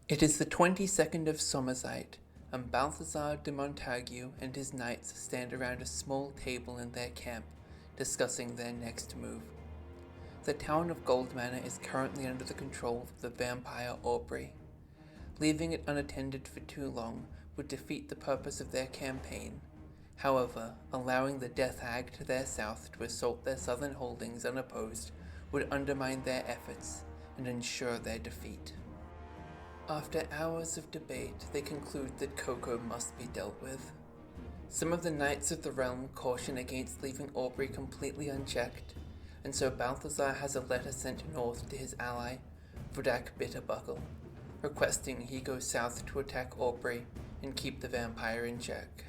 It is the 22nd of Sommerzeit, and Balthazar de Montague and his knights stand around a small table in their camp, discussing their next move. The town of Goldmanor is currently under the control of the vampire Aubrey. Leaving it unattended for too long would defeat the purpose of their campaign. However, allowing the Death Hag to their south to assault their southern holdings unopposed would undermine their efforts and ensure their defeat. After hours of debate, they conclude that Coco must be dealt with. Some of the Knights of the Realm caution against leaving Aubrey completely unchecked, and so Balthazar has a letter sent north to his ally, Vudak Bitterbuckle, requesting he go south to attack Aubrey and keep the vampire in check.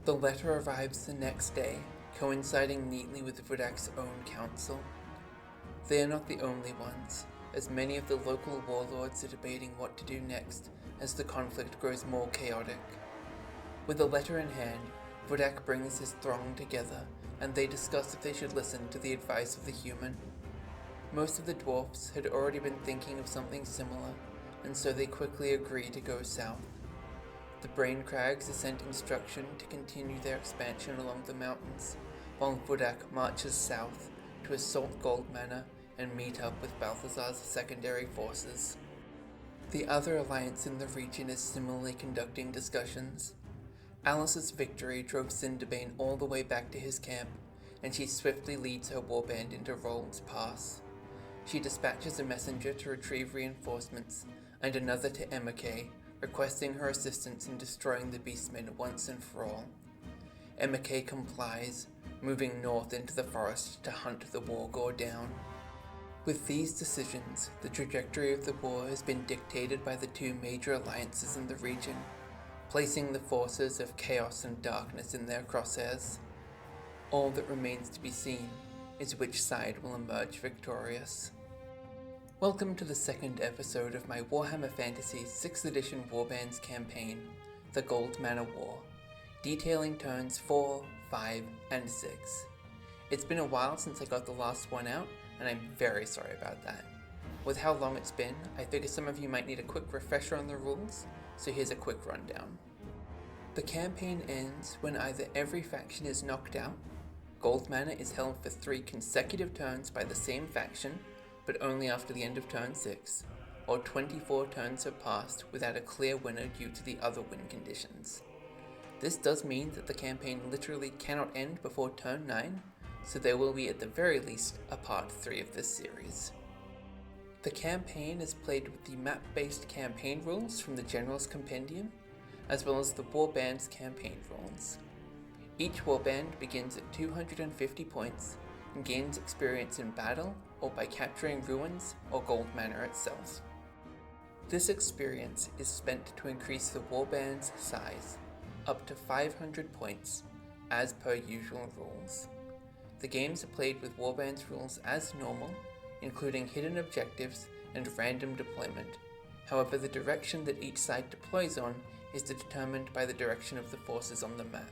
The letter arrives the next day, coinciding neatly with Vudak's own council. They are not the only ones, as many of the local warlords are debating what to do next as the conflict grows more chaotic. With the letter in hand, Vudak brings his throng together, and they discuss if they should listen to the advice of the human. Most of the dwarfs had already been thinking of something similar, and so they quickly agree to go south. The Brain Crags are sent instruction to continue their expansion along the mountains, while Vudak marches south to assault Goldmanor and meet up with Balthazar's secondary forces. The other alliance in the region is similarly conducting discussions. Alice's victory drove Cinderbane all the way back to his camp, and she swiftly leads her warband into Roland's Pass. She dispatches a messenger to retrieve reinforcements, and another to Emma Kay, requesting her assistance in destroying the Beastmen once and for all. Emma Kay complies, moving north into the forest to hunt the Wargore down. With these decisions, the trajectory of the war has been dictated by the two major alliances in the region, placing the forces of chaos and darkness in their crosshairs. All that remains to be seen is which side will emerge victorious. Welcome to the second episode of my Warhammer Fantasy 6th edition Warbands Campaign, the Goldmanor War, detailing turns 4, 5, and 6. It's been a while since I got the last one out, and I'm very sorry about that. With how long it's been, I figure some of you might need a quick refresher on the rules, so here's a quick rundown. The campaign ends when either every faction is knocked out, Goldmanor is held for 3 consecutive turns by the same faction, but only after the end of turn 6, or 24 turns have passed without a clear winner due to the other win conditions. This does mean that the campaign literally cannot end before turn 9, so there will be at the very least a part 3 of this series. The campaign is played with the map-based campaign rules from the General's Compendium, as well as the Warbands Campaign rules. Each warband begins at 250 points and gains experience in battle or by capturing ruins or Goldmanor itself. This experience is spent to increase the warband's size up to 500 points, as per usual rules. The games are played with Warbands rules as normal, including hidden objectives and random deployment. However, the direction that each side deploys on is determined by the direction of the forces on the map.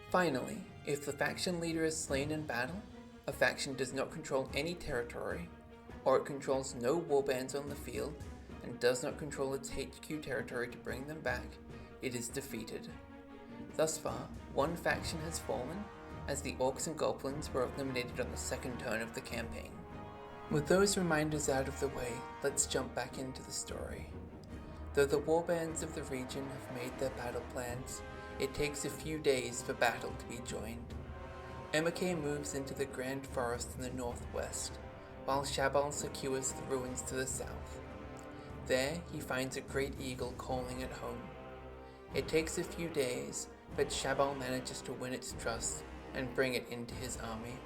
Finally, if the faction leader is slain in battle, a faction does not control any territory, or it controls no warbands on the field, and does not control its HQ territory to bring them back, it is defeated. Thus far, one faction has fallen, as the Orcs and Goblins were eliminated on the second turn of the campaign. With those reminders out of the way, let's jump back into the story. Though the warbands of the region have made their battle plans, it takes a few days for battle to be joined. Emma Kay moves into the Grand Forest in the northwest, while Shabal secures the ruins to the south. There, he finds a great eagle calling it home. It takes a few days, but Shabal manages to win its trust and bring it into his army.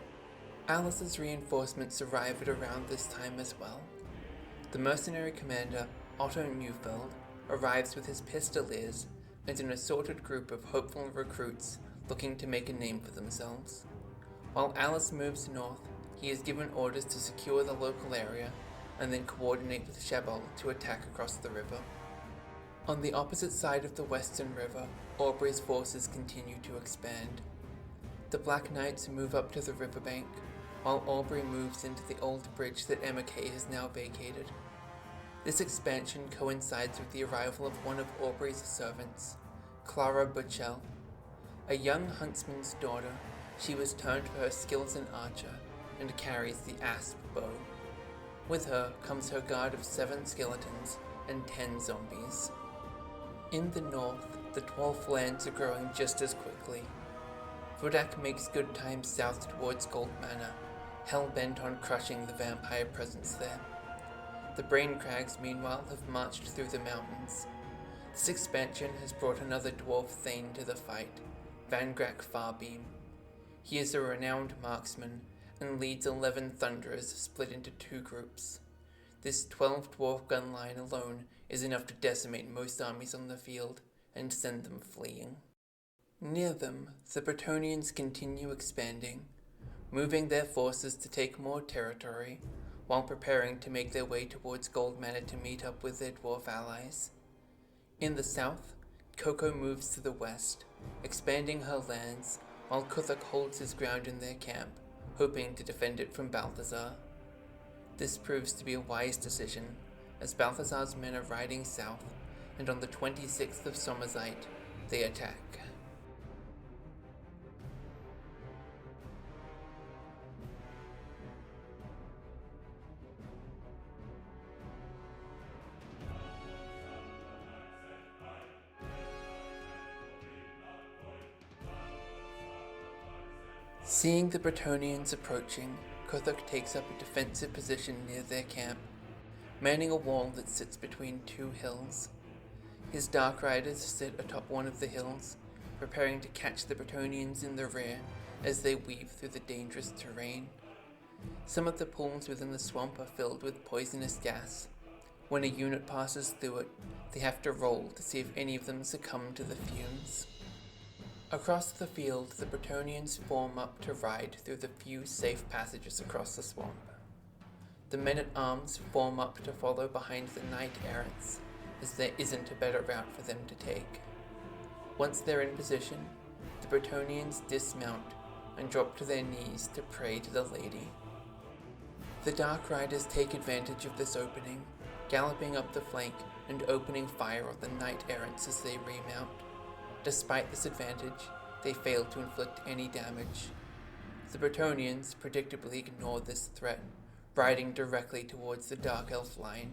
Alice's reinforcements arrive at around this time as well. The mercenary commander, Otto Neufeld, arrives with his pistoliers and an assorted group of hopeful recruits looking to make a name for themselves. While Alice moves north, he is given orders to secure the local area and then coordinate with Shabal to attack across the river. On the opposite side of the Western River, Aubrey's forces continue to expand. The Black Knights move up to the riverbank, while Aubrey moves into the old bridge that Emma Kay has now vacated. This expansion coincides with the arrival of one of Aubrey's servants, Clara Butchell. A young huntsman's daughter, she was turned for her skills in archer and carries the asp bow. With her comes her guard of 7 skeletons and 10 zombies. In the north, the dwarf lands are growing just as quickly. Vodak makes good time south towards Goldmanor, hell-bent on crushing the vampire presence there. The Brain Crags, meanwhile, have marched through the mountains. This expansion has brought another dwarf thane to the fight, Vangrak Farbeam. He is a renowned marksman and leads 11 Thunderers split into 2 groups. This 12 dwarf gun line alone is enough to decimate most armies on the field and send them fleeing. Near them, the Bretonnians continue expanding, moving their forces to take more territory, while preparing to make their way towards Goldmanor to meet up with their dwarf allies. In the south, Coco moves to the west, expanding her lands, while Kuthuk holds his ground in their camp, hoping to defend it from Balthazar. This proves to be a wise decision, as Balthazar's men are riding south, and on the 26th of Sommerzeit, they attack. Seeing the Bretonnians approaching, Kuthuk takes up a defensive position near their camp, manning a wall that sits between 2 hills. His Dark Riders sit atop one of the hills, preparing to catch the Bretonnians in the rear as they weave through the dangerous terrain. Some of the pools within the swamp are filled with poisonous gas. When a unit passes through it, they have to roll to see if any of them succumb to the fumes. Across the field, the Bretonnians form up to ride through the few safe passages across the swamp. The men-at-arms form up to follow behind the knight-errants, as there isn't a better route for them to take. Once they're in position, the Bretonnians dismount and drop to their knees to pray to the lady. The Dark Riders take advantage of this opening, galloping up the flank and opening fire on the knight-errants as they remount. Despite this advantage, they fail to inflict any damage. The Bretonnians predictably ignore this threat, riding directly towards the Dark Elf line.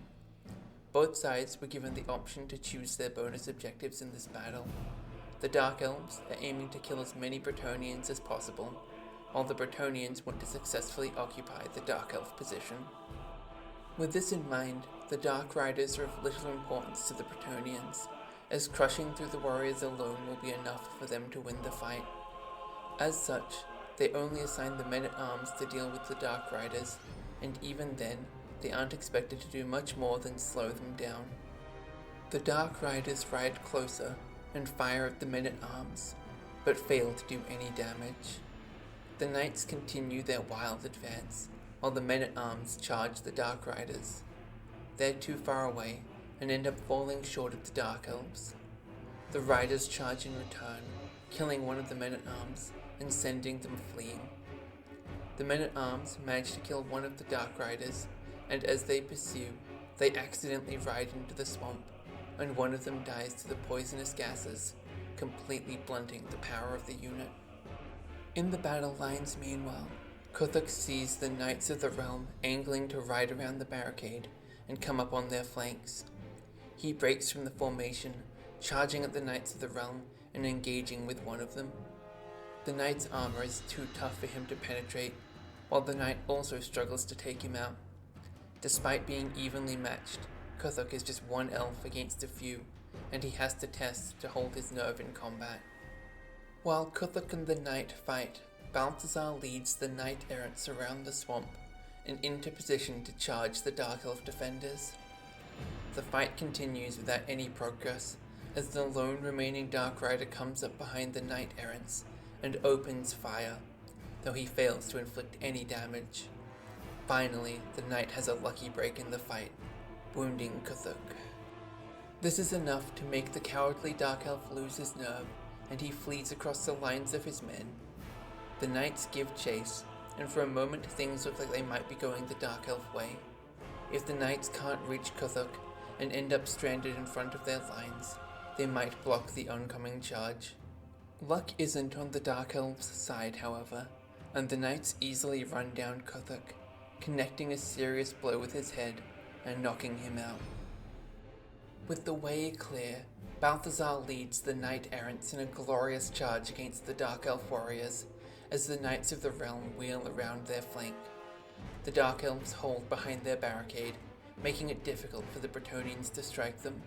Both sides were given the option to choose their bonus objectives in this battle. The Dark Elves are aiming to kill as many Bretonnians as possible, while the Bretonnians want to successfully occupy the Dark Elf position. With this in mind, the Dark Riders are of little importance to the Bretonnians, as crushing through the warriors alone will be enough for them to win the fight. As such, they only assign the men-at-arms to deal with the Dark Riders, and even then, they aren't expected to do much more than slow them down. The Dark Riders ride closer and fire at the men-at-arms, but fail to do any damage. The Knights continue their wild advance, while the men-at-arms charge the Dark Riders. They're too far away, and end up falling short of the Dark Elves. The Riders charge in return, killing one of the men-at-arms and sending them fleeing. The men-at-arms manage to kill one of the Dark Riders, and as they pursue, they accidentally ride into the swamp, and one of them dies to the poisonous gases, completely blunting the power of the unit. In the battle lines, meanwhile, Kuthuk sees the Knights of the Realm angling to ride around the barricade and come up on their flanks. He breaks from the formation, charging at the Knights of the Realm and engaging with one of them. The Knight's armor is too tough for him to penetrate, while the Knight also struggles to take him out. Despite being evenly matched, Kuthuk is just one elf against a few, and he has to test to hold his nerve in combat. While Kuthuk and the Knight fight, Balthazar leads the knight-errants around the swamp and into position to charge the Dark Elf defenders. The fight continues without any progress, as the lone remaining Dark Rider comes up behind the knight-errants and opens fire, though he fails to inflict any damage. Finally, the Knight has a lucky break in the fight, wounding Kuthuk. This is enough to make the cowardly Dark Elf lose his nerve, and he flees across the lines of his men. The Knights give chase, and for a moment things look like they might be going the Dark Elf way. If the knights can't reach Kuthuk and end up stranded in front of their lines, they might block the oncoming charge. Luck isn't on the Dark Elves' side, however, and the knights easily run down Kuthuk, connecting a serious blow with his head and knocking him out. With the way clear, Balthazar leads the knight-errants in a glorious charge against the Dark Elf warriors as the Knights of the Realm wheel around their flank. The Dark Elves hold behind their barricade, making it difficult for the Bretonnians to strike them.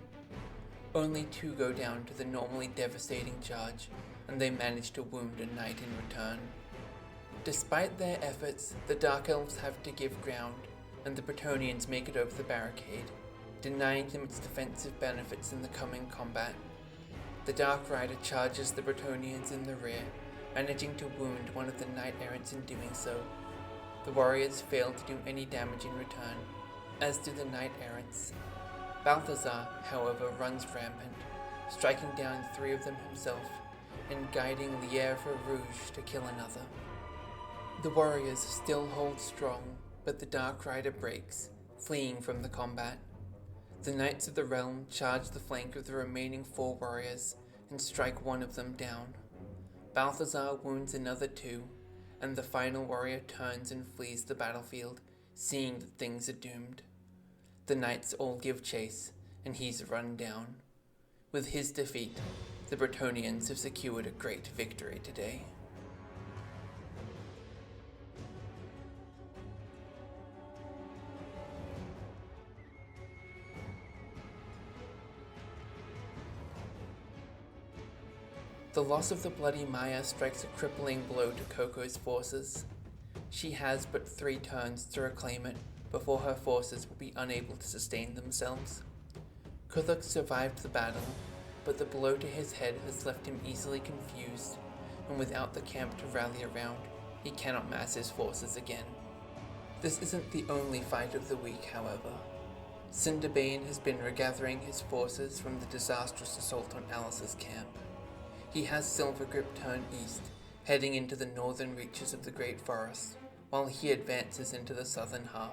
Only 2 go down to the normally devastating charge, and they manage to wound a knight in return. Despite their efforts, the Dark Elves have to give ground, and the Bretonnians make it over the barricade, denying them its defensive benefits in the coming combat. The Dark Rider charges the Bretonnians in the rear, managing to wound one of the knight-errants in doing so. The warriors fail to do any damage in return, as do the knight-errants. Balthazar, however, runs rampant, striking down 3 of them himself, and guiding Lièvre Rouge to kill another. The warriors still hold strong, but the Dark Rider breaks, fleeing from the combat. The Knights of the Realm charge the flank of the remaining 4 warriors and strike one of them down. Balthazar wounds another 2, and the final warrior turns and flees the battlefield, seeing that things are doomed. The knights all give chase, and he's run down. With his defeat, the Bretonnians have secured a great victory today. The loss of the Bloody Maya strikes a crippling blow to Coco's forces. She has but 3 turns to reclaim it before her forces will be unable to sustain themselves. Kuthuk survived the battle, but the blow to his head has left him easily confused, and without the camp to rally around, he cannot mass his forces again. This isn't the only fight of the week, however. Cinderbane has been regathering his forces from the disastrous assault on Alice's camp. He has Silvergrip turn east, heading into the northern reaches of the Great Forest, while he advances into the southern half.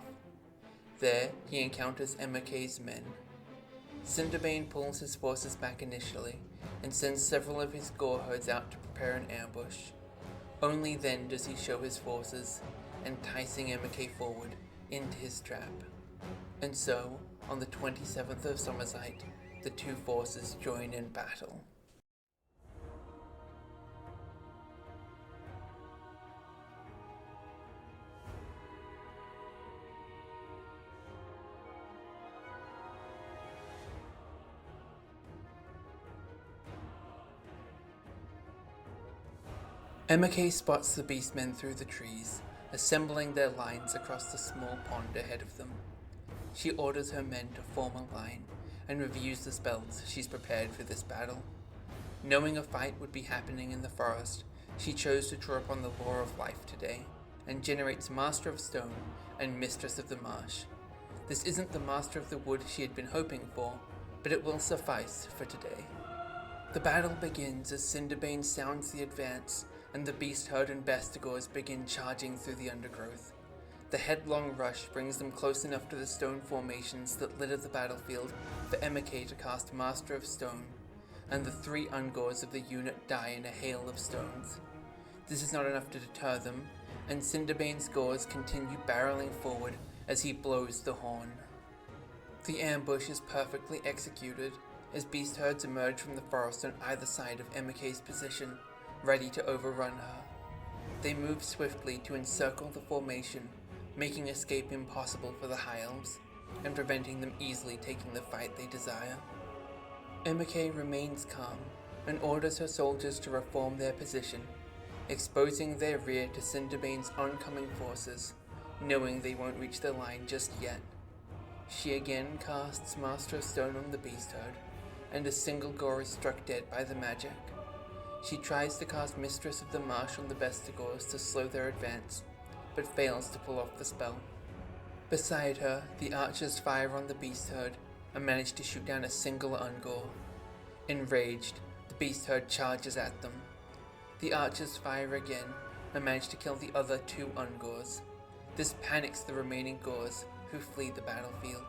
There, he encounters Emekay's men. Cinderbane pulls his forces back initially, and sends several of his Goreherds out to prepare an ambush. Only then does he show his forces, enticing Emekay forward into his trap. And so, on the 27th of Sommerzeit, the 2 forces join in battle. Emekay spots the beastmen through the trees, assembling their lines across the small pond ahead of them. She orders her men to form a line, and reviews the spells she's prepared for this battle. Knowing a fight would be happening in the forest, she chose to draw upon the Law of Life today, and generates Master of Stone and Mistress of the Marsh. This isn't the Master of the Wood she had been hoping for, but it will suffice for today. The battle begins as Cinderbane sounds the advance, and the Beastherd and Bestigors begin charging through the undergrowth. The headlong rush brings them close enough to the stone formations that litter the battlefield for Emekay to cast Master of Stone, and the 3 Ungors of the unit die in a hail of stones. This is not enough to deter them, and Cinderbane's Gors continue barreling forward as he blows the horn. The ambush is perfectly executed, as Beastherds emerge from the forest on either side of Emekay's position, ready to overrun her. They move swiftly to encircle the formation, making escape impossible for the High Elves, and preventing them easily taking the fight they desire. Emekay remains calm, and orders her soldiers to reform their position, exposing their rear to Cinderbane's oncoming forces, knowing they won't reach the line just yet. She again casts Master of Stone on the Beastherd, and a single Gore is struck dead by the magic. She tries to cast Mistress of the Marsh on the Bestigors to slow their advance, but fails to pull off the spell. Beside her, the archers fire on the Beastherd and manage to shoot down a single Ungor. Enraged, the Beastherd charges at them. The archers fire again and manage to kill the other 2 Ungors. This panics the remaining Gors, who flee the battlefield.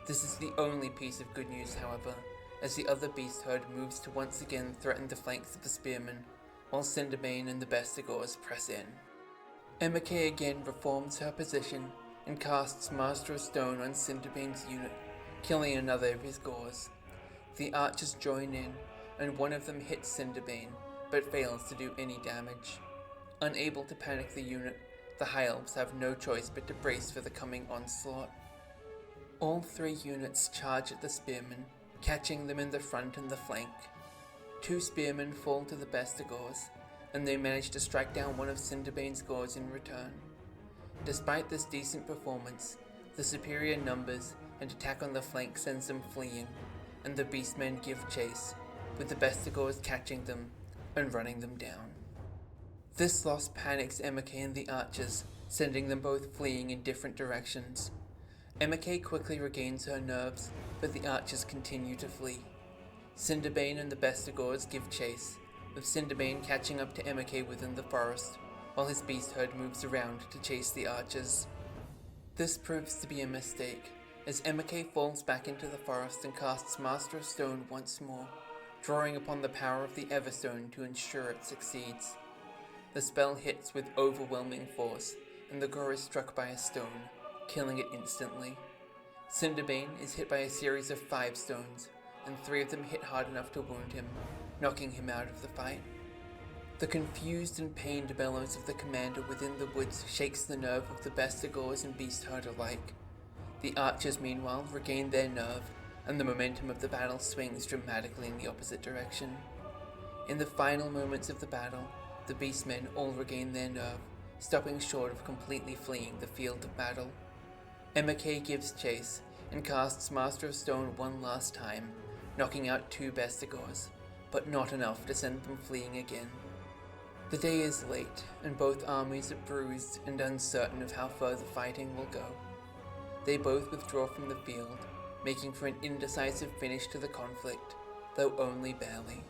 This is the only piece of good news, however, as the other beast herd moves to once again threaten the flanks of the spearmen, while Cinderbane and the Bestigors press in. Emma Kay again reforms her position and casts Master of Stone on Cinderbane's unit, killing another of his Gors. The archers join in, and one of them hits Cinderbane, but fails to do any damage. Unable to panic the unit, the High Elves have no choice but to brace for the coming onslaught. All three units charge at the spearmen, catching them in the front and the flank. Two spearmen fall to the Bestigors, and they manage to strike down one of Cinderbane's Gors in return. Despite this decent performance, the superior numbers and attack on the flank sends them fleeing, and the beastmen give chase, with the Bestigors catching them and running them down. This loss panics Emma Kay and the archers, sending them both fleeing in different directions. Emma Kay quickly regains her nerves, but the archers continue to flee. Cinderbane and the Bestigors give chase, with Cinderbane catching up to Emma Kay within the forest, while his beast herd moves around to chase the archers. This proves to be a mistake, as Emma Kay falls back into the forest and casts Master of Stone once more, drawing upon the power of the Everstone to ensure it succeeds. The spell hits with overwhelming force, and the Gor is struck by a stone, killing it instantly. Cinderbane is hit by a series of 5 stones, and 3 of them hit hard enough to wound him, knocking him out of the fight. The confused and pained bellows of the commander within the woods shakes the nerve of the Bestigors and beast herd alike. The archers, meanwhile, regain their nerve, and the momentum of the battle swings dramatically in the opposite direction. In the final moments of the battle, the beastmen all regain their nerve, stopping short of completely fleeing the field of battle. Emma Kay gives chase and casts Master of Stone one last time, knocking out 2 Bestigors, but not enough to send them fleeing again. The day is late, and both armies are bruised and uncertain of how far the fighting will go. They both withdraw from the field, making for an indecisive finish to the conflict, though only barely.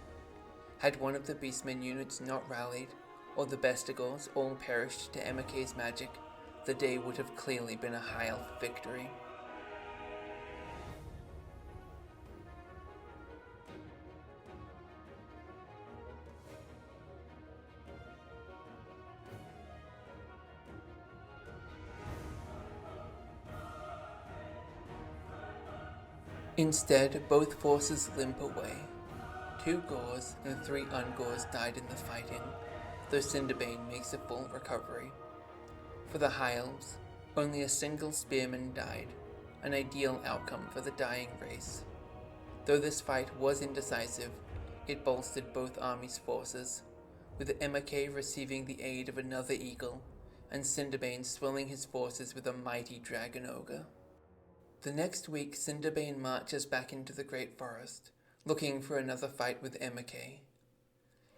Had one of the beastmen units not rallied, or the Bestigors all perished to Emma Kay's magic, the day would have clearly been a High Elf victory. Instead, both forces limp away. 2 Gors and 3 Ungors died in the fighting, though Cinderbane makes a full recovery. For the High Elves, only a single spearman died, an ideal outcome for the dying race. Though this fight was indecisive, it bolstered both armies' forces, with Emma Kay receiving the aid of another eagle, and Cinderbane swelling his forces with a mighty dragon ogre. The next week, Cinderbane marches back into the Great Forest, looking for another fight with Emma Kay.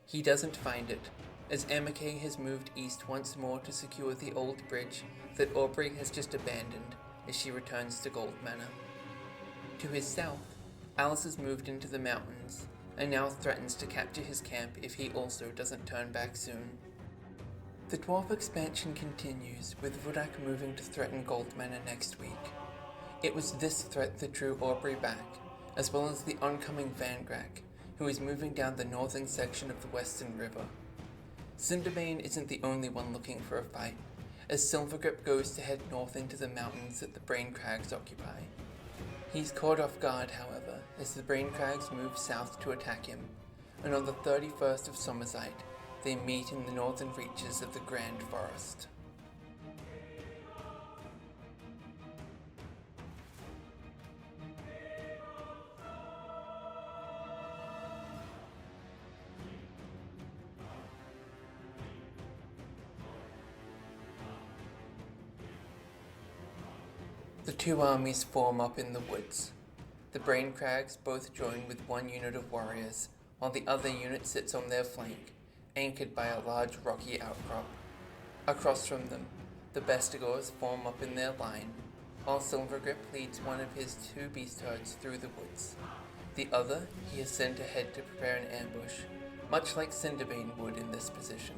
He doesn't find it, as Emma Kay has moved east once more to secure the old bridge that Aubrey has just abandoned as she returns to Goldmanor. To his south, Alice has moved into the mountains, and now threatens to capture his camp if he also doesn't turn back soon. The dwarf expansion continues, with Vudak moving to threaten Goldmanor next week. It was this threat that drew Aubrey back, as well as the oncoming Vangrak, who is moving down the northern section of the Western River. Cinderbane isn't the only one looking for a fight, as Silvergrip goes to head north into the mountains that the Brain Crags occupy. He's caught off guard, however, as the Brain Crags move south to attack him, and on the 31st of Sommersite, they meet in the northern reaches of the Grand Forest. The 2 armies form up in the woods. The Brain Crags both join with 1 unit of warriors, while the other unit sits on their flank, anchored by a large rocky outcrop. Across from them, the Bestigors form up in their line, while Silvergrip leads one of his 2 beast herds through the woods. The other he has sent ahead to prepare an ambush, much like Cinderbane would in this position.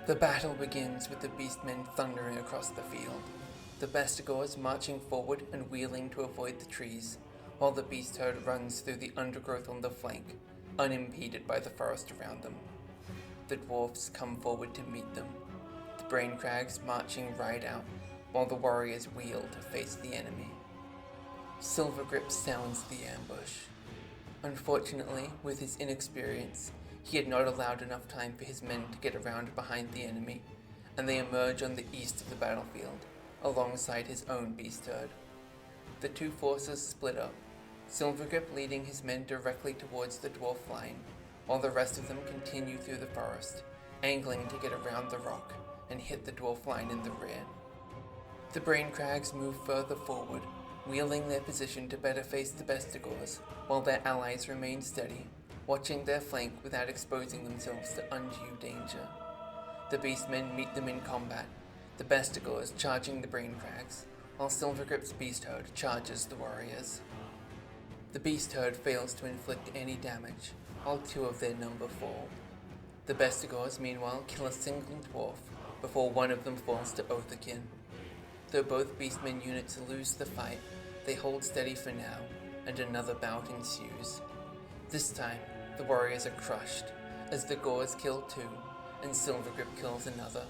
The battle begins with the beastmen thundering across the field. the Bestigors marching forward and wheeling to avoid the trees, while the beast herd runs through the undergrowth on the flank, unimpeded by the forest around them. The dwarfs come forward to meet them, the brain crags marching right out, while the warriors wheel to face the enemy. Silvergrip sounds the ambush. Unfortunately, with his inexperience, he had not allowed enough time for his men to get around behind the enemy, and they emerge on the east of the battlefield, alongside his own beast herd. The two forces split up, Silvergrip leading his men directly towards the dwarf line, while the rest of them continue through the forest, angling to get around the rock and hit the dwarf line in the rear. The brain crags move further forward, wheeling their position to better face the Bestigors, while their allies remain steady, watching their flank without exposing themselves to undue danger. The beastmen meet them in combat, the Bestigors charging the brain crags, while Silvergrip's beast herd charges the warriors. The beast herd fails to inflict any damage, while 2 of their number fall. The Bestigors meanwhile kill a single dwarf before one of them falls to Othakin. Though both beastmen units lose the fight, they hold steady for now, and another bout ensues. This time, the warriors are crushed, as the Gors kill 2, and Silvergrip kills another.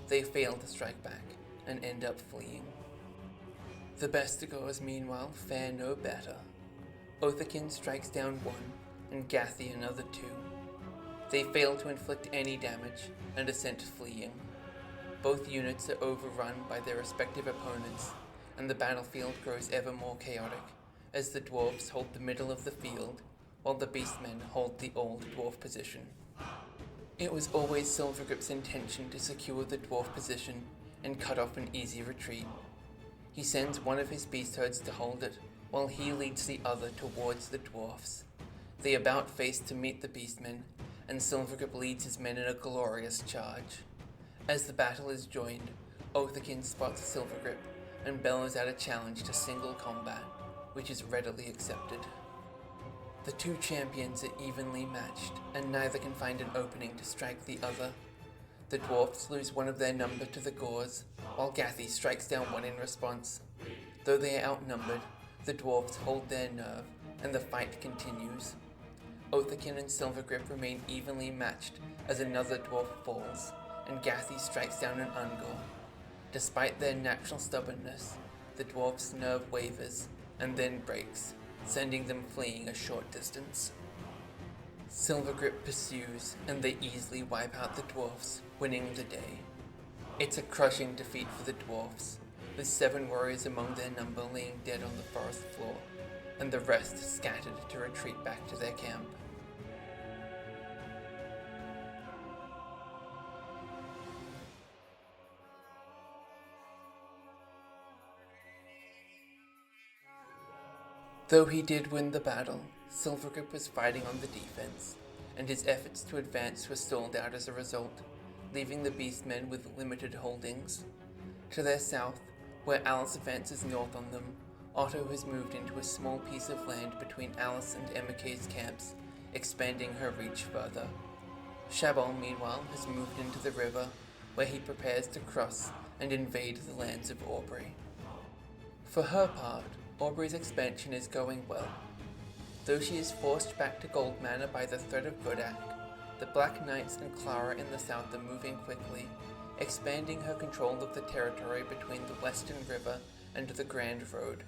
They fail to strike back, and end up fleeing. The Bestigors meanwhile fare no better. Othakin strikes down 1, and Gathi another 2. They fail to inflict any damage, and are sent fleeing. Both units are overrun by their respective opponents, and the battlefield grows ever more chaotic, as the dwarves hold the middle of the field, while the beastmen hold the old dwarf position. It was always Silvergrip's intention to secure the dwarf position and cut off an easy retreat. He sends one of his beast herds to hold it, while he leads the other towards the dwarfs. They about face to meet the beastmen, and Silvergrip leads his men in a glorious charge. As the battle is joined, Othakin spots Silvergrip and bellows out a challenge to single combat, which is readily accepted. The 2 champions are evenly matched, and neither can find an opening to strike the other. The dwarfs lose 1 of their number to the Gors, while Gathi strikes down 1 in response. Though they are outnumbered, the dwarfs hold their nerve, and the fight continues. Othakin and Silvergrip remain evenly matched as another dwarf falls, and Gathi strikes down an Ungor. Despite their natural stubbornness, the dwarf's nerve wavers, and then breaks, sending them fleeing a short distance. Silvergrip pursues, and they easily wipe out the dwarfs, winning the day. It's a crushing defeat for the dwarfs, with 7 warriors among their number laying dead on the forest floor, and the rest scattered to retreat back to their camp. Though he did win the battle, Silvergrip was fighting on the defense, and his efforts to advance were stalled out as a result, leaving the beastmen with limited holdings. To their south, where Alice advances north on them, Otto has moved into a small piece of land between Alice and Emmekay's camps, expanding her reach further. Shabal, meanwhile, has moved into the river, where he prepares to cross and invade the lands of Aubrey. For her part, Aubrey's expansion is going well. Though she is forced back to Goldmanor by the threat of Godak, the Black Knights and Clara in the south are moving quickly, expanding her control of the territory between the Western River and the Grand Road.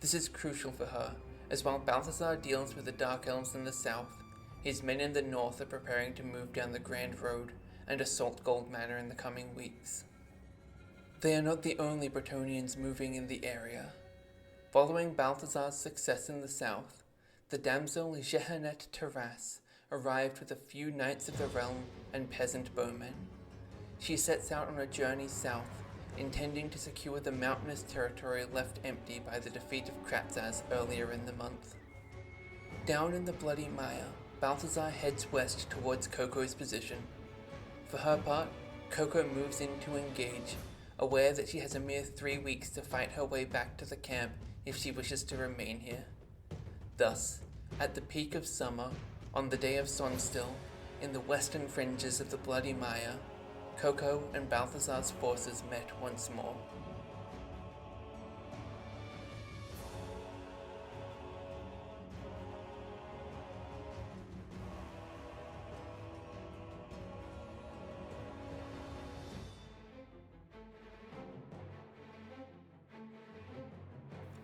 This is crucial for her, as while Balthazar deals with the Dark Elves in the south, his men in the north are preparing to move down the Grand Road and assault Goldmanor in the coming weeks. They are not the only Bretonnians moving in the area. Following Balthazar's success in the south, the damsel Jehanette Terrasse arrived with a few knights of the realm and peasant bowmen. She sets out on a journey south, intending to secure the mountainous territory left empty by the defeat of Kratzaz earlier in the month. Down in the Bloody Mire, Balthazar heads west towards Coco's position. For her part, Coco moves in to engage, aware that she has a mere 3 weeks to fight her way back to the camp if she wishes to remain here. Thus, at the peak of summer, on the day of Sonstill, in the western fringes of the Bloody Mire, Coco and Balthazar's forces met once more.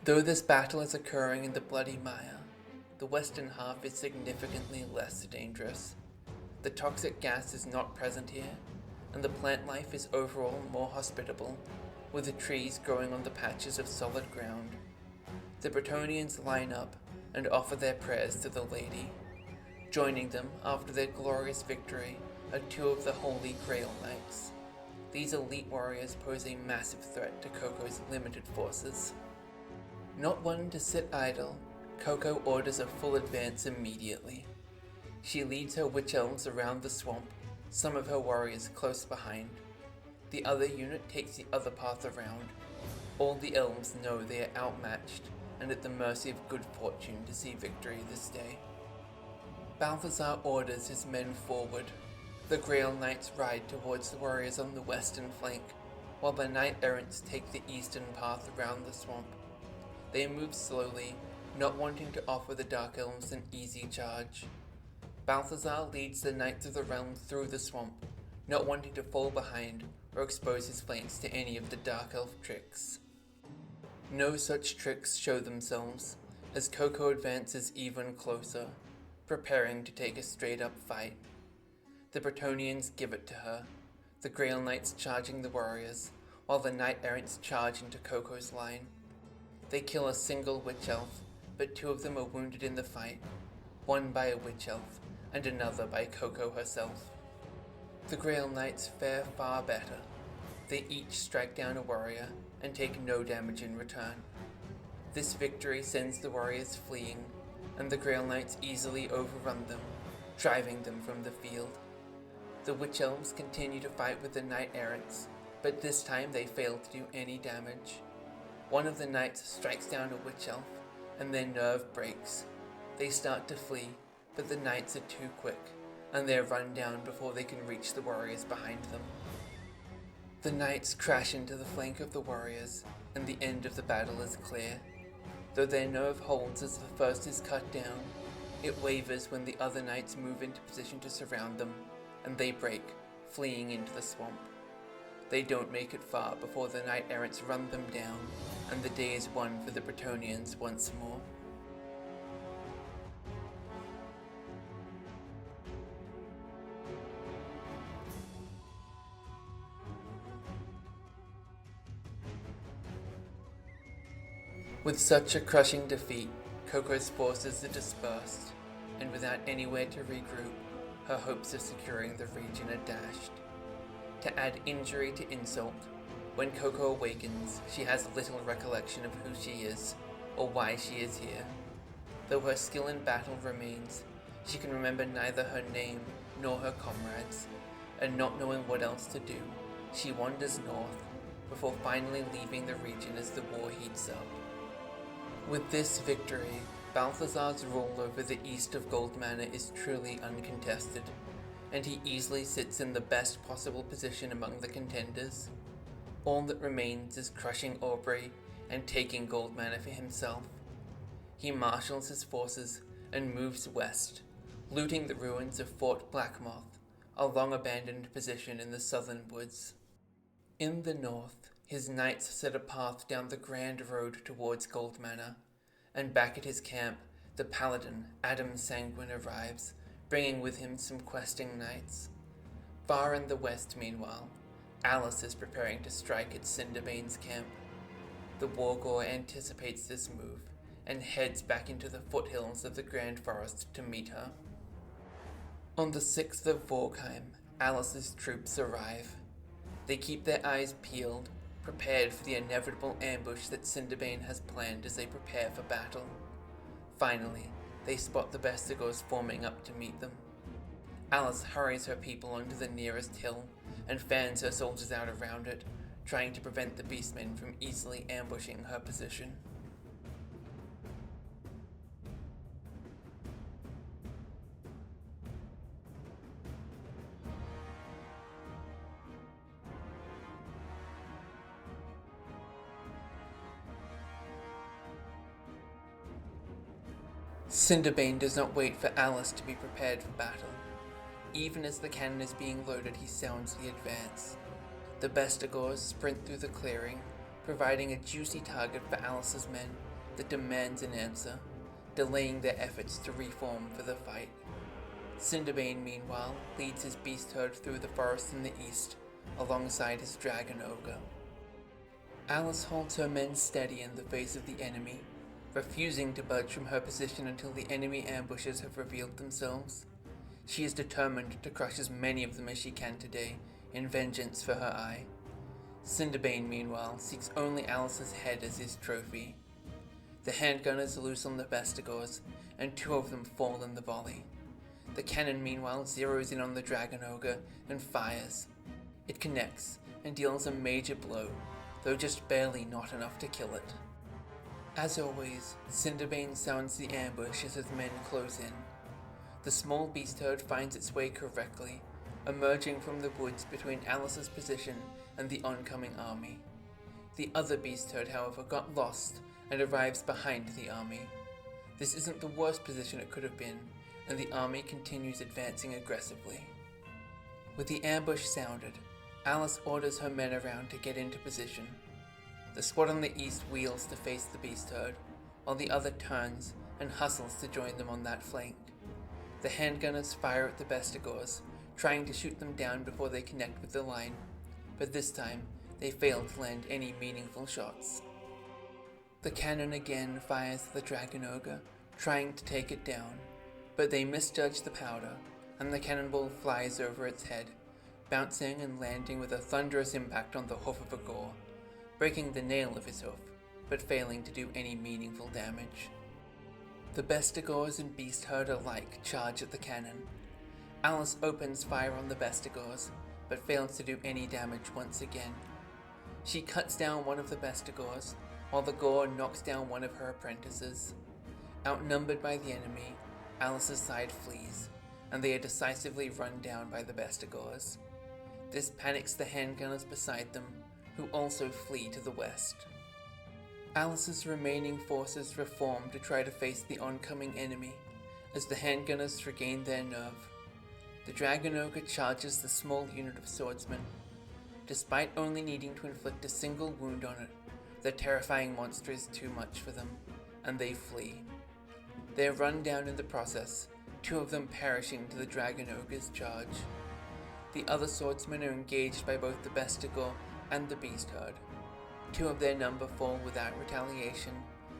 Though this battle is occurring in the Bloody Mire, the western half is significantly less dangerous. The toxic gas is not present here, and the plant life is overall more hospitable, with the trees growing on the patches of solid ground. The Bretonnians line up and offer their prayers to the Lady. Joining them after their glorious victory are two of the Holy Grail Knights. These elite warriors pose a massive threat to Coco's limited forces. Not one to sit idle, Coco orders a full advance immediately. She leads her witch elves around the swamp, some of her warriors close behind. The other unit takes the other path around. All the elves know they are outmatched and at the mercy of good fortune to see victory this day. Balthazar orders his men forward. The Grail Knights ride towards the warriors on the western flank, while the Knight-Errants take the eastern path around the swamp. They move slowly, not wanting to offer the Dark Elves an easy charge. Balthazar leads the Knights of the Realm through the swamp, not wanting to fall behind or expose his flanks to any of the Dark Elf tricks. No such tricks show themselves, as Coco advances even closer, preparing to take a straight-up fight. The Bretonnians give it to her, the Grail Knights charging the warriors, while the Knight-Errants charge into Coco's line. They kill a single witch elf, but two of them are wounded in the fight, one by a witch elf, and another by Coco herself. The Grail Knights fare far better. They each strike down a warrior, and take no damage in return. This victory sends the warriors fleeing, and the Grail Knights easily overrun them, driving them from the field. The Witch Elves continue to fight with the Knight-Errants, but this time they fail to do any damage. One of the Knights strikes down a Witch Elf, and their nerve breaks. They start to flee, but the Knights are too quick, and they are run down before they can reach the warriors behind them. The Knights crash into the flank of the warriors, and the end of the battle is clear. Though their nerve holds as the first is cut down, it wavers when the other Knights move into position to surround them, and they break, fleeing into the swamp. They don't make it far before the Knight-Errants run them down, and the day is won for the Bretonnians once more. With such a crushing defeat, Coco's forces are dispersed, and without anywhere to regroup, her hopes of securing the region are dashed. To add injury to insult, when Coco awakens, she has little recollection of who she is, or why she is here. Though her skill in battle remains, she can remember neither her name nor her comrades, and not knowing what else to do, she wanders north, before finally leaving the region as the war heats up. With this victory, Balthazar's rule over the east of Goldmanor is truly uncontested, and he easily sits in the best possible position among the contenders. All that remains is crushing Aubrey and taking Goldmanor for himself. He marshals his forces and moves west, looting the ruins of Fort Blackmoth, a long-abandoned position in the southern woods. In the north, his knights set a path down the grand road towards Goldmanor, and back at his camp, the paladin, Adam Sanguine, arrives, bringing with him some questing knights. Far in the west, meanwhile, Alice is preparing to strike at Cinderbane's camp. The Wargore anticipates this move, and heads back into the foothills of the Grand Forest to meet her. On the 6th of Vorkheim, Alice's troops arrive. They keep their eyes peeled, prepared for the inevitable ambush that Cinderbane has planned as they prepare for battle. Finally, they spot the Bestigors forming up to meet them. Alice hurries her people onto the nearest hill and fans her soldiers out around it, trying to prevent the beastmen from easily ambushing her position. Cinderbane does not wait for Alice to be prepared for battle. Even as the cannon is being loaded, he sounds the advance. The Bestigors sprint through the clearing, providing a juicy target for Alice's men, that demands an answer, delaying their efforts to reform for the fight. Cinderbane, meanwhile, leads his beast herd through the forest in the east, alongside his dragon ogre. Alice holds her men steady in the face of the enemy, refusing to budge from her position until the enemy ambushes have revealed themselves. She is determined to crush as many of them as she can today, in vengeance for her eye. Cinderbane, meanwhile, seeks only Alice's head as his trophy. The handgunners loose on the Bestigors, and 2 of them fall in the volley. The cannon, meanwhile, zeroes in on the dragon ogre and fires. It connects and deals a major blow, though just barely not enough to kill it. As always, Cinderbane sounds the ambush as his men close in. The small beast herd finds its way correctly, emerging from the woods between Alice's position and the oncoming army. The other beast herd, however, got lost and arrives behind the army. This isn't the worst position it could have been, and the army continues advancing aggressively. With the ambush sounded, Alice orders her men around to get into position. The squad on the east wheels to face the beast herd, while the other turns and hustles to join them on that flank. The handgunners fire at the Bestigors, trying to shoot them down before they connect with the line, but this time they fail to land any meaningful shots. The cannon again fires at the dragon ogre, trying to take it down, but they misjudge the powder, and the cannonball flies over its head, bouncing and landing with a thunderous impact on the hoof of a Gore, breaking the nail of his hoof, but failing to do any meaningful damage. The Bestigors and beast herd alike charge at the cannon. Alice opens fire on the Bestigors, but fails to do any damage once again. She cuts down one of the Bestigors, while the Gore knocks down one of her apprentices. Outnumbered by the enemy, Alice's side flees, and they are decisively run down by the Bestigors. This panics the handgunners beside them, who also flee to the west. Alice's remaining forces reform to try to face the oncoming enemy, as the handgunners regain their nerve. The dragon ogre charges the small unit of swordsmen. Despite only needing to inflict a single wound on it, the terrifying monster is too much for them, and they flee. They are run down in the process, 2 of them perishing to the dragon ogre's charge. The other swordsmen are engaged by both the Bestigor and the beast herd. 2 of their number fall without retaliation,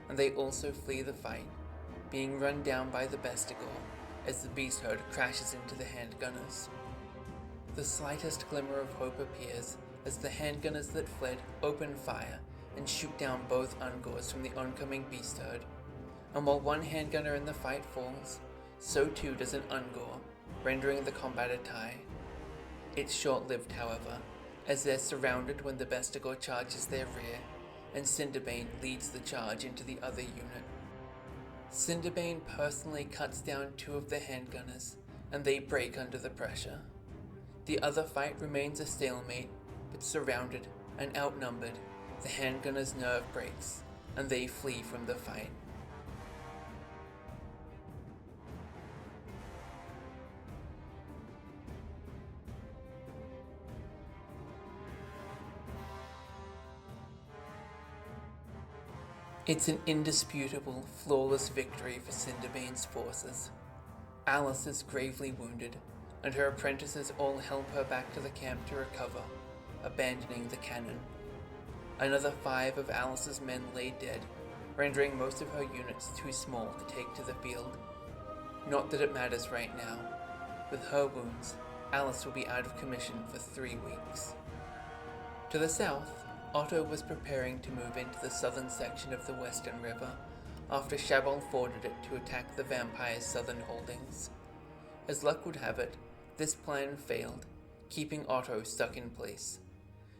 and they also flee the fight, being run down by the Bestigor as the beast herd crashes into the handgunners. The slightest glimmer of hope appears as the handgunners that fled open fire and shoot down both Ungors from the oncoming beast herd, and while one handgunner in the fight falls, so too does an Ungor, rendering the combat a tie. It's short-lived, however, as they're surrounded when the Bestigor charges their rear, and Cinderbane leads the charge into the other unit. Cinderbane personally cuts down 2 of the handgunners, and they break under the pressure. The other fight remains a stalemate, but surrounded and outnumbered, the handgunners' nerve breaks, and they flee from the fight. It's an indisputable, flawless victory for Cinderbane's forces. Alice is gravely wounded, and her apprentices all help her back to the camp to recover, abandoning the cannon. Another 5 of Alice's men lay dead, rendering most of her units too small to take to the field. Not that it matters right now. With her wounds, Alice will be out of commission for 3 weeks. To the south, Otto was preparing to move into the southern section of the Western River after Shabal forded it to attack the vampire's southern holdings. As luck would have it, this plan failed, keeping Otto stuck in place.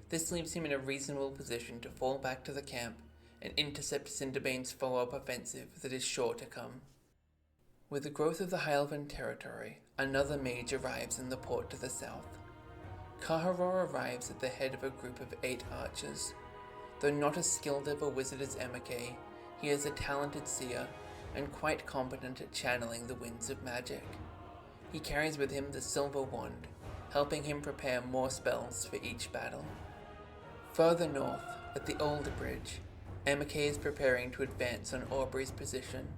This leaves him in a reasonable position to fall back to the camp and intercept Cinderbane's follow-up offensive that is sure to come. With the growth of the Hyelvan territory, another mage arrives in the port to the south. Kaharor arrives at the head of a group of 8 archers. Though not as skilled of a wizard as Emeke, he is a talented seer and quite competent at channeling the winds of magic. He carries with him the Silver Wand, helping him prepare more spells for each battle. Further north, at the Older Bridge, Emma Kay is preparing to advance on Aubrey's position.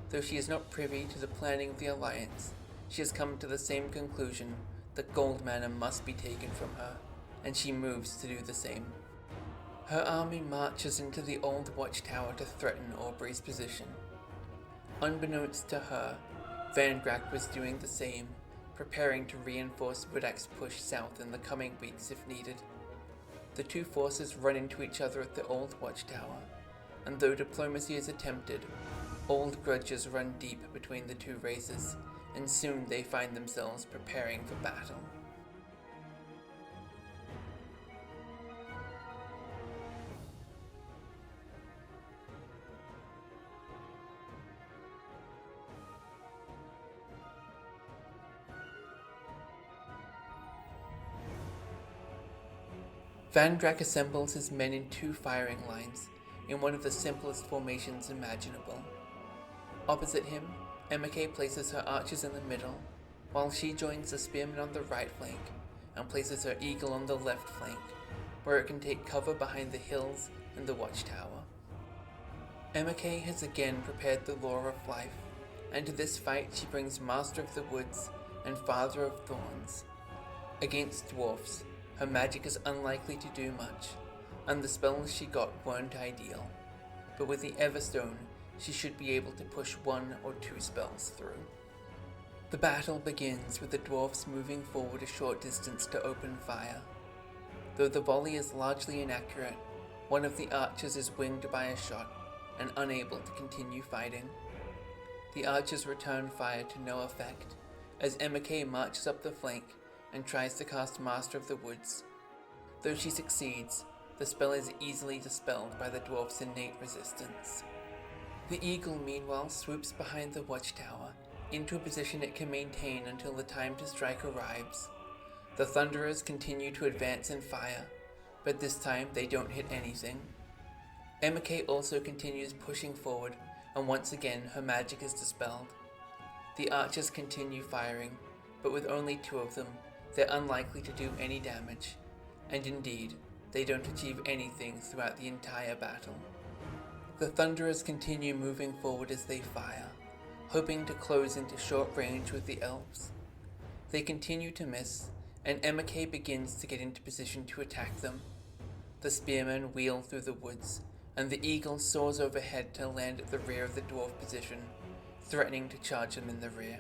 Though she is not privy to the planning of the alliance, she has come to the same conclusion that Goldmanor must be taken from her, and she moves to do the same. Her army marches into the old watchtower to threaten Aubrey's position. Unbeknownst to her, Van Grack was doing the same, preparing to reinforce Vodak's push south in the coming weeks if needed. The two forces run into each other at the old watchtower, and though diplomacy is attempted, old grudges run deep between the two races, and soon they find themselves preparing for battle. Van Grack assembles his men in two firing lines, in one of the simplest formations imaginable. Opposite him, Emma Kay places her archers in the middle, while she joins the spearmen on the right flank, and places her eagle on the left flank, where it can take cover behind the hills and the watchtower. Emma Kay has again prepared the lore of life, and to this fight she brings Master of the Woods and Father of Thorns. Against dwarfs, her magic is unlikely to do much, and the spells she got weren't ideal, but with the Everstone, she should be able to push one or two spells through. The battle begins with the dwarfs moving forward a short distance to open fire. Though the volley is largely inaccurate, one of the archers is winged by a shot and unable to continue fighting. The archers return fire to no effect, as Emma Kay marches up the flank and tries to cast Master of the Woods. Though she succeeds, the spell is easily dispelled by the dwarf's innate resistance. The eagle meanwhile swoops behind the watchtower, into a position it can maintain until the time to strike arrives. The thunderers continue to advance and fire, but this time they don't hit anything. Emma Kay also continues pushing forward, and once again her magic is dispelled. The archers continue firing, but with only two of them, they're unlikely to do any damage, and indeed, they don't achieve anything throughout the entire battle. The Thunderers continue moving forward as they fire, hoping to close into short range with the elves. They continue to miss, and Emma Kay begins to get into position to attack them. The spearmen wheel through the woods, and the eagle soars overhead to land at the rear of the dwarf position, threatening to charge them in the rear.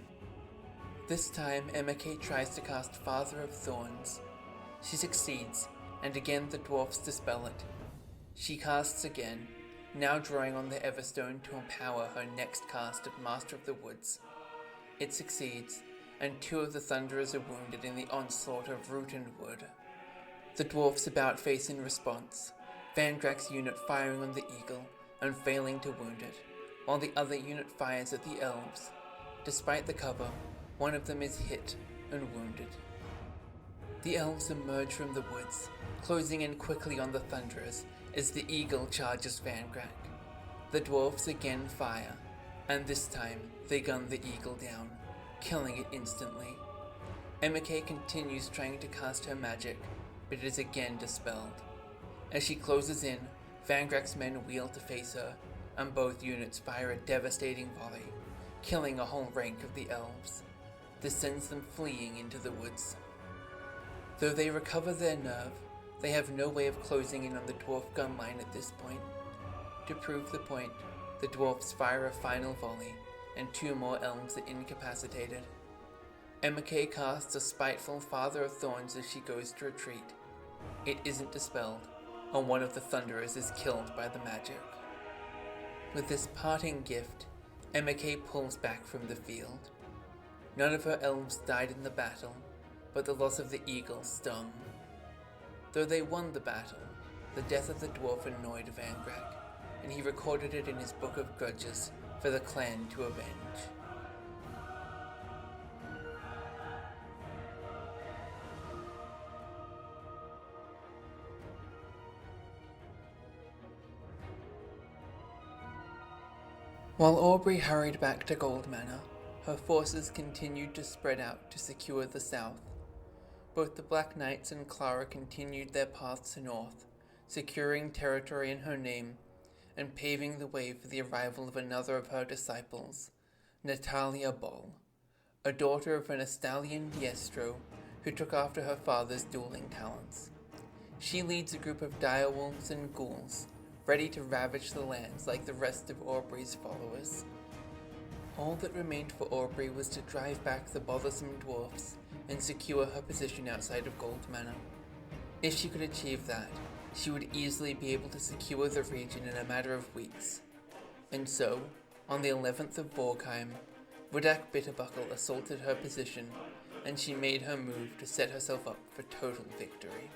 This time, Emma Kay tries to cast Father of Thorns. She succeeds, and again the dwarfs dispel it. She casts again, now drawing on the Everstone to empower her next cast of Master of the Woods. It succeeds, and two of the Thunderers are wounded in the onslaught of root and wood. The dwarfs about face in response, Van Grack's unit firing on the eagle and failing to wound it, while the other unit fires at the elves. Despite the cover, one of them is hit and wounded. The elves emerge from the woods, closing in quickly on the Thunderers as the eagle charges Van Grack. The dwarfs again fire, and this time they gun the eagle down, killing it instantly. Emma Kay continues trying to cast her magic, but it is again dispelled. As she closes in, Van Grack's men wheel to face her, and both units fire a devastating volley, killing a whole rank of the elves. This sends them fleeing into the woods. Though they recover their nerve, they have no way of closing in on the dwarf gun line at this point. To prove the point, the dwarfs fire a final volley, and two more elves are incapacitated. Emma Kay casts a spiteful Father of Thorns as she goes to retreat. It isn't dispelled, and one of the Thunderers is killed by the magic. With this parting gift, Emma Kay pulls back from the field. None of her elves died in the battle, but the loss of the eagle stung. Though they won the battle, the death of the dwarf annoyed Van Grack, and he recorded it in his book of grudges for the clan to avenge. While Aubrey hurried back to Goldmanor, her forces continued to spread out to secure the south. Both the Black Knights and Clara continued their paths north, securing territory in her name and paving the way for the arrival of another of her disciples, Natalia Ball, a daughter of an Estalian Diestro who took after her father's dueling talents. She leads a group of direwolves and ghouls, ready to ravage the lands like the rest of Aubrey's followers. All that remained for Aubrey was to drive back the bothersome dwarfs and secure her position outside of Goldmanor. If she could achieve that, she would easily be able to secure the region in a matter of weeks. And so, on the 11th of Borgheim, Wodak Bitterbuckle assaulted her position, and she made her move to set herself up for total victory.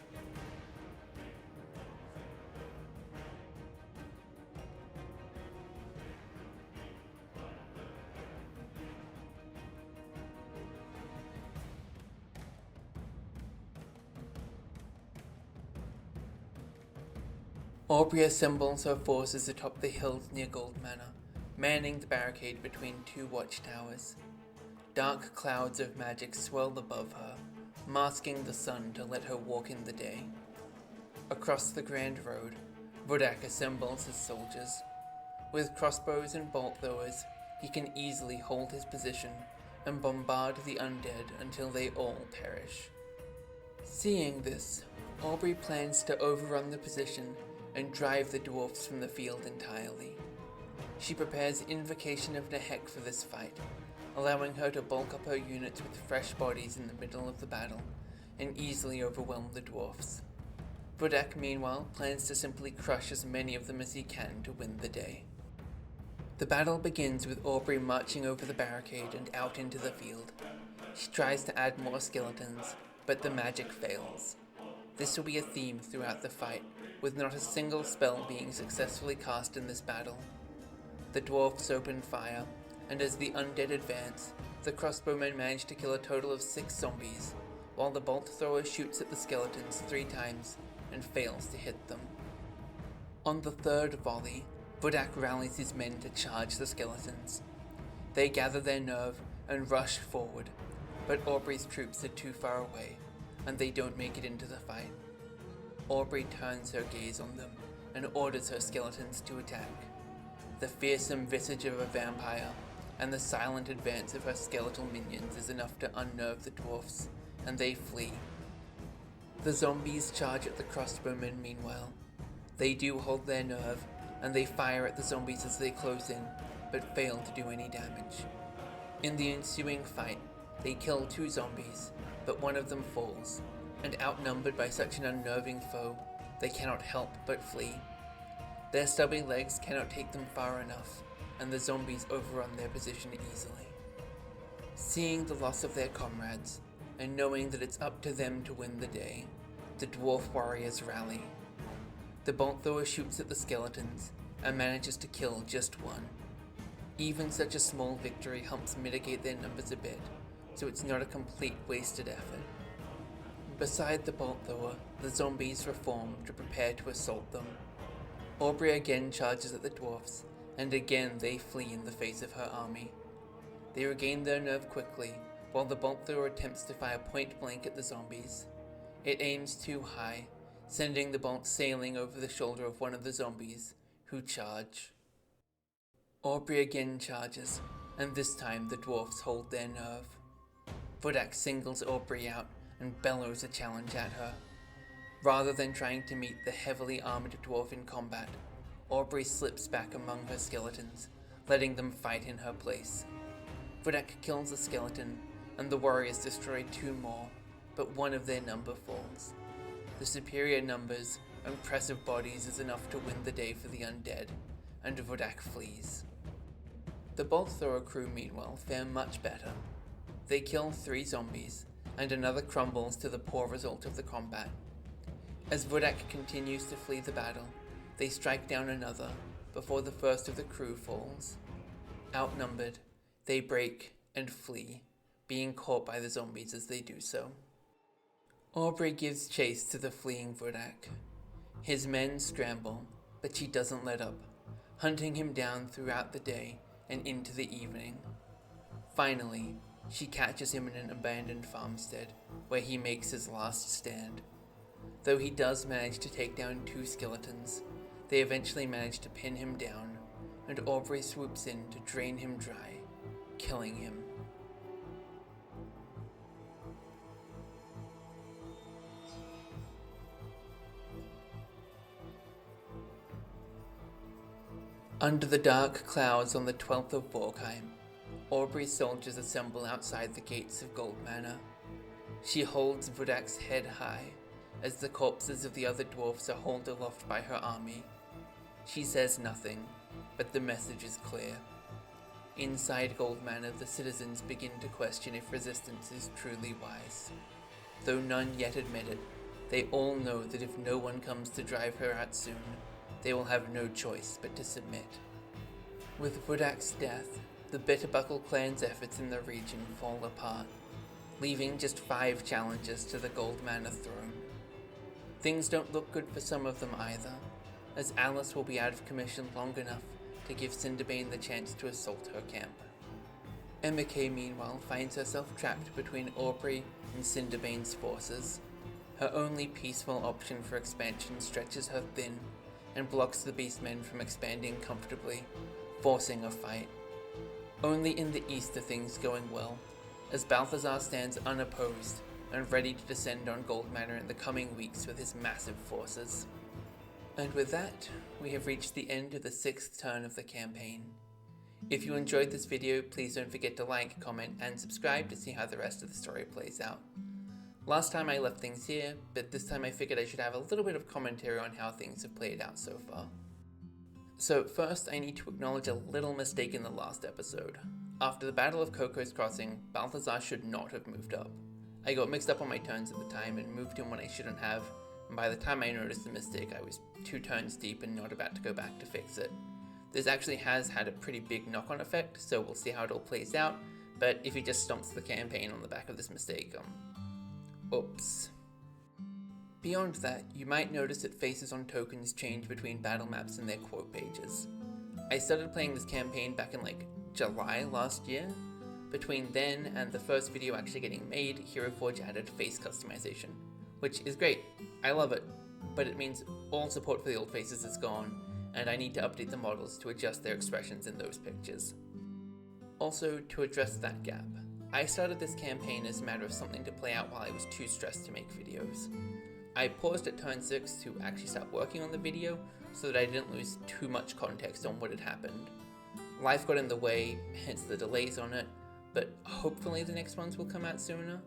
Aubrey assembles her forces atop the hills near Goldmanor, manning the barricade between two watchtowers. Dark clouds of magic swirl above her, masking the sun to let her walk in the day. Across the Grand Road, Wodak assembles his soldiers. With crossbows and bolt throwers, he can easily hold his position and bombard the undead until they all perish. Seeing this, Aubrey plans to overrun the position and drive the dwarfs from the field entirely. She prepares Invocation of Nehek for this fight, allowing her to bulk up her units with fresh bodies in the middle of the battle and easily overwhelm the dwarfs. Wodak, meanwhile, plans to simply crush as many of them as he can to win the day. The battle begins with Aubrey marching over the barricade and out into the field. She tries to add more skeletons, but the magic fails. This will be a theme throughout the fight, with not a single spell being successfully cast in this battle. The dwarfs open fire, and as the undead advance, the crossbowmen manage to kill a total of 6 zombies, while the bolt thrower shoots at the skeletons 3 times and fails to hit them. On the 3rd volley, Wodak rallies his men to charge the skeletons. They gather their nerve and rush forward, but Aubrey's troops are too far away, and they don't make it into the fight. Aubrey turns her gaze on them and orders her skeletons to attack. The fearsome visage of a vampire and the silent advance of her skeletal minions is enough to unnerve the dwarfs, and they flee. The zombies charge at the crossbowmen meanwhile. They do hold their nerve, and they fire at the zombies as they close in, but fail to do any damage. In the ensuing fight, they kill 2 zombies, but one of them falls, and outnumbered by such an unnerving foe, they cannot help but flee. Their stubby legs cannot take them far enough, and the zombies overrun their position easily. Seeing the loss of their comrades, and knowing that it's up to them to win the day, the dwarf warriors rally. The bolt thrower shoots at the skeletons, and manages to kill just 1. Even such a small victory helps mitigate their numbers a bit, so it's not a complete wasted effort. Beside the bolt thrower, the zombies reform to prepare to assault them. Aubrey again charges at the dwarfs, and again they flee in the face of her army. They regain their nerve quickly, while the bolt thrower attempts to fire point blank at the zombies. It aims too high, sending the bolt sailing over the shoulder of one of the zombies, who charge. Aubrey again charges, and this time the dwarfs hold their nerve. Wodak singles Aubrey out and bellows a challenge at her. Rather than trying to meet the heavily armored dwarf in combat, Aubrey slips back among her skeletons, letting them fight in her place. Wodak kills a skeleton, and the warriors destroy 2 more, but one of their number falls. The superior numbers, impressive bodies is enough to win the day for the undead, and Wodak flees. The bolt thrower crew meanwhile fare much better. They kill 3 zombies, and another crumbles to the poor result of the combat. As Wodak continues to flee the battle, they strike down another before the first of the crew falls. Outnumbered, they break and flee, being caught by the zombies as they do so. Aubrey gives chase to the fleeing Wodak. His men scramble, but she doesn't let up, hunting him down throughout the day and into the evening. Finally, she catches him in an abandoned farmstead, where he makes his last stand. Though he does manage to take down 2 skeletons, They eventually manage to pin him down, and Aubrey swoops in to drain him dry, killing him. Under the dark clouds on the 12th of Borgheim, Aubrey's soldiers assemble outside the gates of Goldmanor. She holds Vudak's head high, as the corpses of the other dwarfs are hauled aloft by her army. She says nothing, but the message is clear. Inside Goldmanor, the citizens begin to question if resistance is truly wise. Though none yet admit it, they all know that if no one comes to drive her out soon, they will have no choice but to submit. With Vudak's death, the Bitterbuckle clan's efforts in the region fall apart, leaving just 5 challengers to the Goldmanor throne. Things don't look good for some of them either, as Alice will be out of commission long enough to give Cinderbane the chance to assault her camp. Emma Kay, meanwhile, finds herself trapped between Aubrey and Cinderbane's forces. Her only peaceful option for expansion stretches her thin and blocks the Beastmen from expanding comfortably, forcing a fight. Only in the east are things going well, as Balthazar stands unopposed and ready to descend on Goldmanor in the coming weeks with his massive forces. And with that, we have reached the end of the 6th turn of the campaign. If you enjoyed this video, please don't forget to like, comment, and subscribe to see how the rest of the story plays out. Last time I left things here, but this time I figured I should have a little bit of commentary on how things have played out so far. So first, I need to acknowledge a little mistake in the last episode. After the Battle of Coco's Crossing, Balthazar should not have moved up. I got mixed up on my turns at the time and moved him when I shouldn't have, and by the time I noticed the mistake, I was 2 turns deep and not about to go back to fix it. This actually has had a pretty big knock-on effect, so we'll see how it all plays out, but if he just stomps the campaign on the back of this mistake, oops. Beyond that, you might notice that faces on tokens change between battle maps and their quote pages. I started playing this campaign back in July last year. Between then and the first video actually getting made, HeroForge added face customization, which is great. I love it, but it means all support for the old faces is gone, and I need to update the models to adjust their expressions in those pictures. Also, to address that gap, I started this campaign as a matter of something to play out while I was too stressed to make videos. I paused at turn 6 to actually start working on the video so that I didn't lose too much context on what had happened. Life got in the way, hence the delays on it, but hopefully the next ones will come out sooner.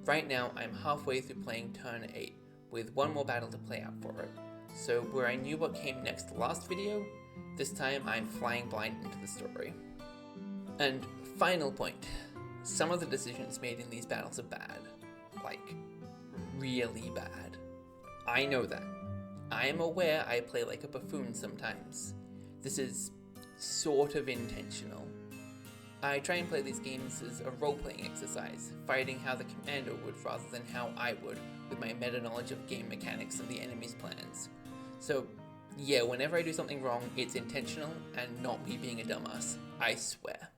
Right now, I'm halfway through playing turn 8, with one more battle to play out for it. So where I knew what came next last video, this time I'm flying blind into the story. And final point, some of the decisions made in these battles are bad. Really bad. I know that. I am aware I play like a buffoon sometimes. This is sort of intentional. I try and play these games as a role-playing exercise, fighting how the commander would rather than how I would, with my meta-knowledge of game mechanics and the enemy's plans. So yeah, whenever I do something wrong, it's intentional and not me being a dumbass. I swear.